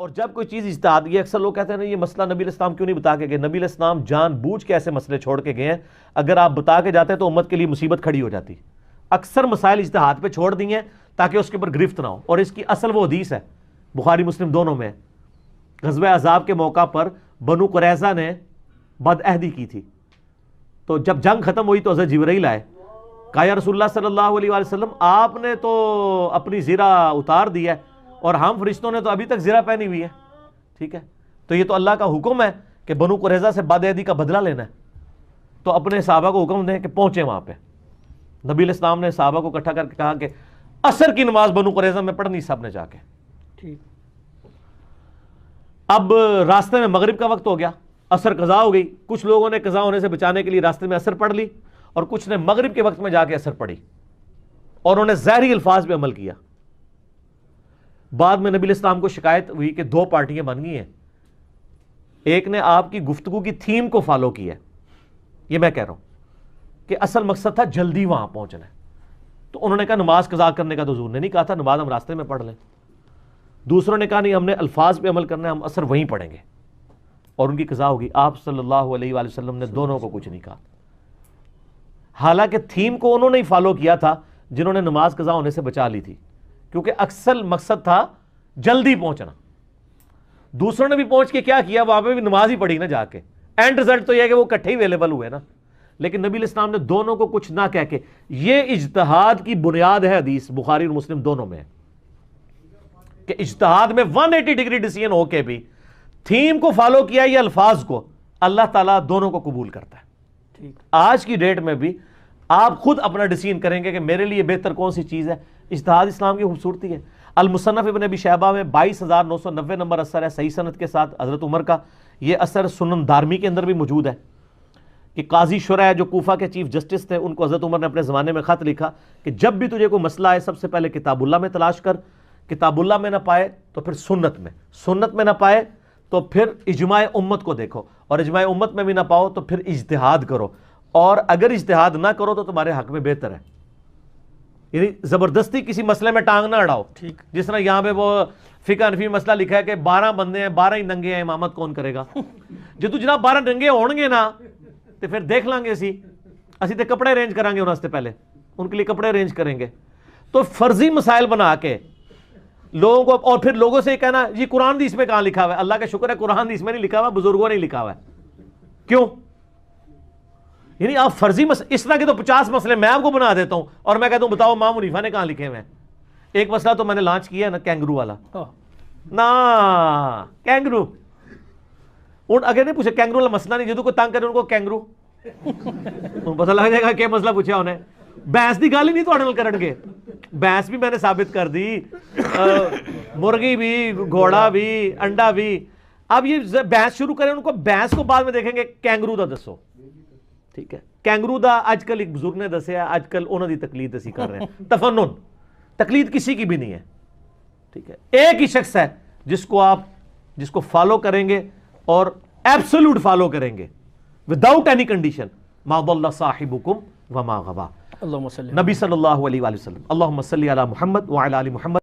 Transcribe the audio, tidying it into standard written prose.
اور جب کوئی چیز اجتہاد، یہ اکثر لوگ کہتے ہیں نا یہ مسئلہ نبی علیہ السلام کیوں نہیں بتا کے گئے؟ نبی علیہ السلام جان بوجھ کے ایسے مسئلے چھوڑ کے گئے ہیں، اگر آپ بتا کے جاتے ہیں تو امت کے لیے مصیبت کھڑی ہو جاتی۔ اکثر مسائل اجتہاد پہ چھوڑ دیے ہیں تاکہ اس کے اوپر گرفت نہ ہو، اور اس کی اصل وہ حدیث ہے بخاری مسلم دونوں میں، غزوہ احزاب کے موقع پر بنو قریظہ نے بد عہدی کی تھی، تو جب جنگ ختم ہوئی تو حضرت جبرائیل آئے، کہا یا رسول اللہ صلی اللہ علیہ وآلہ وسلم آپ نے تو اپنی زرہ اتار دی ہے اور ہم فرشتوں نے تو ابھی تک زرہ پہنی ہوئی ہے، ٹھیک ہے، تو یہ تو اللہ کا حکم ہے کہ بنو قریظہ سے بد عہدی کا بدلہ لینا ہے، تو اپنے صحابہ کو حکم دیں کہ پہنچے وہاں پہ۔ نبی علیہ السلام نے صحابہ کو اکٹھا کر کے کہا کہ عصر کی نماز بنو قریظہ میں پڑھنی سب نے جا کے، ٹھیک۔ اب راستے میں مغرب کا وقت ہو گیا، عصر قضا ہو گئی، کچھ لوگوں نے قضا ہونے سے بچانے کے لیے راستے میں عصر پڑھ لی، اور کچھ نے مغرب کے وقت میں جا کے عصر پڑھی، اور انہوں نے ظاہری الفاظ پہ عمل کیا۔ بعد میں نبی علیہ السلام کو شکایت ہوئی کہ دو پارٹیاں بن گئی ہیں، ایک نے آپ کی گفتگو کی تھیم کو فالو کیا ہے، یہ میں کہہ رہا ہوں کہ اصل مقصد تھا جلدی وہاں پہنچنا ہے، تو انہوں نے کہا نماز قضا کرنے کا تو حضور نے نہیں کہا تھا، نماز ہم راستے میں پڑھ لیں۔ دوسروں نے کہا نہیں، ہم نے الفاظ پہ عمل کرنا ہے، ہم عصر وہیں پڑھیں گے، اور ان کی قضا ہوگی۔ آپ صلی اللہ علیہ وآلہ وسلم نے دونوں کو کچھ نہیں کہا، حالانکہ تھیم کو انہوں نے ہی فالو کیا تھا جنہوں نے نماز قضا ہونے سے بچا لی تھی، کیونکہ اکثر مقصد تھا جلدی پہنچنا۔ دوسروں نے بھی پہنچ کے کیا کیا، وہاں پہ بھی نماز ہی پڑھی نا جا کے، اینڈ رزلٹ تو یہ ہے کہ وہ کٹھے ہی اویلیبل ہوئے نا۔ لیکن نبی علیہ السلام نے دونوں کو کچھ نہ کہہ کے، یہ اجتہاد کی بنیاد ہے، حدیث بخاری اور مسلم دونوں میں ہے کہ اجتہاد میں 180 ڈگری ڈیسیژن ہو کے بھی تھیم کو فالو کیا یا الفاظ کو، اللہ تعالیٰ دونوں کو قبول کرتا ہے۔ آج کی ڈیٹ میں بھی آپ خود اپنا ڈیسیژن کریں گے کہ میرے لیے بہتر کون سی چیز ہے۔ اجتہاد اسلام کی خوبصورتی ہے۔ المصنف ابن ابی شیبہ میں 22,990 نمبر اثر ہے صحیح سند کے ساتھ حضرت عمر کا، یہ اثر سنن دارمی کے اندر بھی موجود ہے کہ قاضی شرح جو کوفہ کے چیف جسٹس تھے، ان کو حضرت عمر نے اپنے زمانے میں خط لکھا کہ جب بھی تجھے کوئی مسئلہ آئے سب سے پہلے کتاب اللہ میں تلاش کر، کتاب اللہ میں نہ پائے تو پھر سنت میں، سنت میں نہ پائے تو پھر اجماع امت کو دیکھو، اور اجماع امت میں بھی نہ پاؤ تو پھر اجتہاد کرو، اور اگر اجتہاد نہ کرو تو تمہارے حق میں بہتر ہے۔ یعنی زبردستی کسی مسئلے میں ٹانگ نہ اڑاؤ، ٹھیک، جس طرح یہاں پہ وہ فقہ حنفی مسئلہ لکھا ہے کہ 12 بندے ہیں، 12 ہی ننگے ہیں، امامت کون کرے گا؟ جو تو جناب 12 ننگے ہون گے نا تو پھر دیکھ لیں گے، اسی تے کپڑے ارینج کریں گے انہوں سے پہلے، ان کے لیے کپڑے ارینج کریں گے۔ تو فرضی مسائل بنا کے لوگوں کو، اور پھر لوگوں سے یہ کہنا یہ قرآن حدیث میں کہاں لکھا ہوا ہے؟ اللہ کا شکر ہے قرآن حدیث میں نہیں لکھا ہوا، بزرگوں نے لکھا ہوا ہے۔ کیوں؟ یعنی آپ فرضی اس طرح کے تو 50 مسئلے میں آپ کو بنا دیتا ہوں، اور میں کہتا ہوں بتاؤ امام حنیفہ نے کہاں لکھے ہوئے ہیں۔ ایک مسئلہ تو میں نے لانچ کیا ہے نا، کینگرو والا، نا کینگرو، ان اگر نہیں پوچھے کینگرو والا مسئلہ نہیں، جدو کو تنگ کرے ان کو کینگرو پتہ لگ جائے گا کیا مسئلہ پوچھا انہیں۔ بھینس کی گل ہی نہیں تھوڑے نال کرن گے، بھینس بھی میں نے ثابت کر دی، مرغی بھی، گھوڑا بھی، انڈا بھی۔ اب یہ بحث شروع کریں ان کو، بحث کو بعد میں دیکھیں گے کینگرو دا دسو، ٹھیک ہے، کینگرو دا اج کل ایک بزرگ نے دسیا، اج کل انہوں دی تقلید اسی کر رہے ہیں، تفنن، تقلید کسی کی بھی نہیں ہے، ٹھیک ہے، ایک ہی شخص ہے جس کو فالو کریں گے اور ایبسولوٹ فالو کریں گے وداؤٹ اینی کنڈیشن۔ ما ضل صاحبکم وما غوا، نبی صلی اللہ علیہ وآلہ وسلم۔ اللہم صلی علی محمد وعلی آل محمد۔